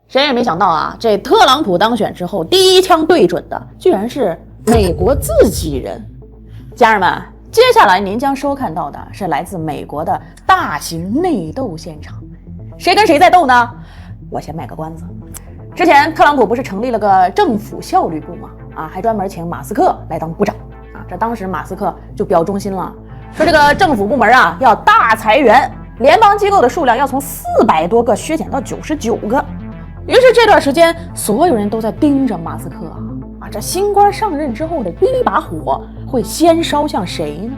谁也没想到啊，这特朗普当选之后，第一枪对准的居然是美国自己人。家人们，接下来您将收看到的是来自美国的大型内斗现场。谁跟谁在斗呢？我先卖个关子。之前特朗普不是成立了个政府效率部吗？还专门请马斯克来当部长啊。这当时马斯克就表忠心了，说这个政府部门要大裁员，联邦机构的数量要从400多个削减到99个。于是这段时间，所有人都在盯着马斯克这新官上任之后的第一把火会先烧向谁呢？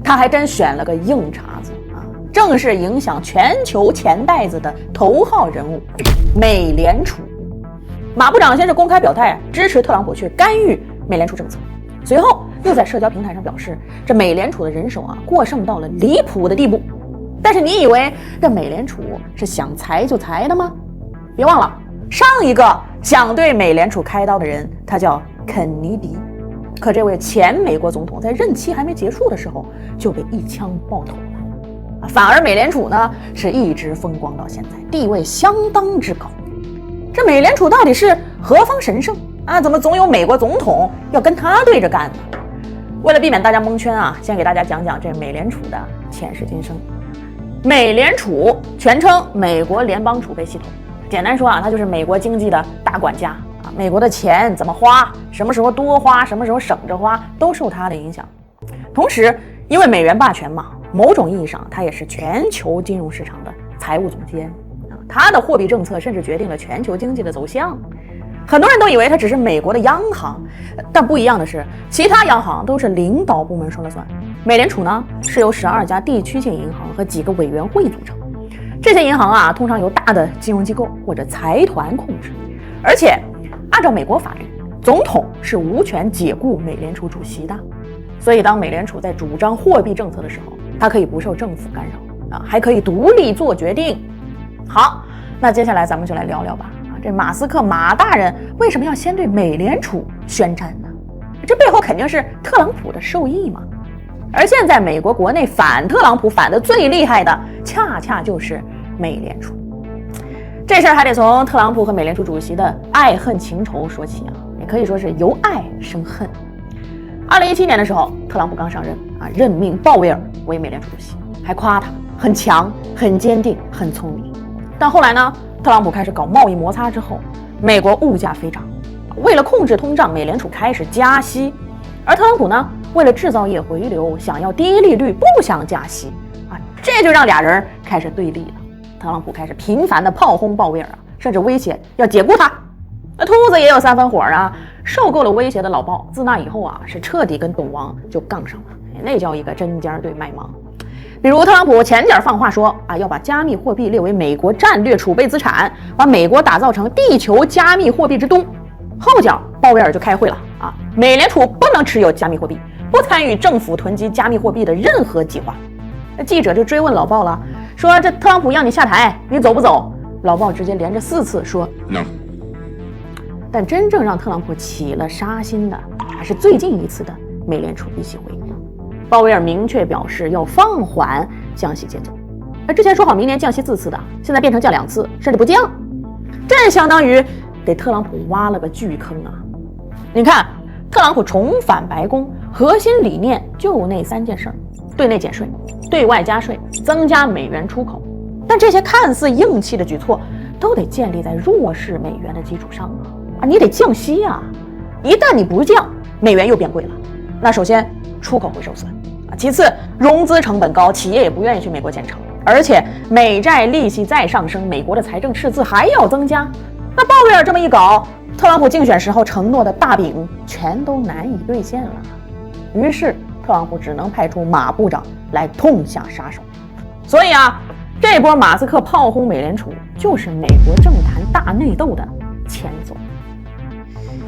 他还真选了个硬茬子正是影响全球钱袋子的头号人物——美联储。马部长先是公开表态支持特朗普去干预美联储政策，随后又在社交平台上表示，这美联储的人手过剩到了离谱的地步。但是你以为这美联储是想裁就裁的吗？别忘了，上一个想对美联储开刀的人，他叫肯尼迪。可这位前美国总统在任期还没结束的时候就被一枪爆头了。反而美联储呢，是一直风光到现在，地位相当之高。这美联储到底是何方神圣怎么总有美国总统要跟他对着干呢？为了避免大家蒙圈先给大家讲讲这美联储的前世今生。美联储全称美国联邦储备系统，简单说它就是美国经济的大管家美国的钱怎么花，什么时候多花，什么时候省着花，都受它的影响。同时因为美元霸权嘛，某种意义上它也是全球金融市场的财务总监它的货币政策甚至决定了全球经济的走向。很多人都以为它只是美国的央行，但不一样的是，其他央行都是领导部门说了算。美联储呢，是由12家地区性银行和几个委员会组成。这些银行通常由大的金融机构或者财团控制，而且按照美国法律，总统是无权解雇美联储主席的。所以当美联储在主张货币政策的时候，它可以不受政府干扰还可以独立做决定。好，那接下来咱们就来聊聊吧这马斯克马大人为什么要先对美联储宣战呢？这背后肯定是特朗普的授意嘛。而现在美国国内反特朗普反得最厉害的，恰恰就是美联储。这事儿还得从特朗普和美联储主席的爱恨情仇说起也可以说是由爱生恨。2017年的时候，特朗普刚上任任命鲍威尔为美联储主席，还夸他很强、很坚定、很聪明。但后来呢，特朗普开始搞贸易摩擦之后，美国物价飞涨，为了控制通胀，美联储开始加息，而特朗普呢，为了制造业回流，想要低利率，不想加息这就让俩人开始对立了。特朗普开始频繁的炮轰鲍威尔甚至威胁要解雇他。那兔子也有3分火受够了威胁的老鲍，自那以后是彻底跟董王就杠上了，那叫一个针尖对麦芒。比如特朗普前脚放话说要把加密货币列为美国战略储备资产，把美国打造成地球加密货币之都。后脚鲍威尔就开会了美联储不能持有加密货币，不参与政府囤积加密货币的任何计划。那记者就追问老鲍了，说这特朗普让你下台，你走不走？老鲍直接连着4次说 No。 但真正让特朗普起了杀心的还是最近一次的美联储议息会议。鲍威尔明确表示要放缓降息节奏，之前说好明年降息4次的，现在变成降2次，甚至不降。这相当于给特朗普挖了个巨坑你看，特朗普重返白宫，核心理念就那3件事：对内减税、对外加税、增加美元出口。但这些看似硬气的举措，都得建立在弱势美元的基础上你得降息一旦你不降，美元又变贵了，那首先出口会受损其次融资成本高，企业也不愿意去美国建厂，而且美债利息再上升，美国的财政赤字还要增加。那鲍威尔这么一搞，特朗普竞选时候承诺的大饼全都难以兑现了。于是特朗普只能派出马部长来痛下杀手。所以这波马斯克炮轰美联储，就是美国政坛大内斗的前奏。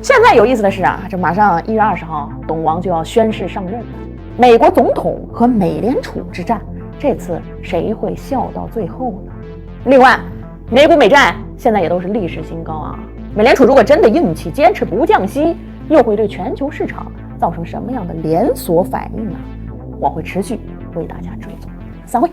现在有意思的是这马上1月20号，董王就要宣誓上任了。美国总统和美联储之战，这次谁会笑到最后呢？另外，美股美债现在也都是历史新高美联储如果真的硬气，坚持不降息，又会对全球市场造成什么样的连锁反应呢？我会持续为大家追踪。散会。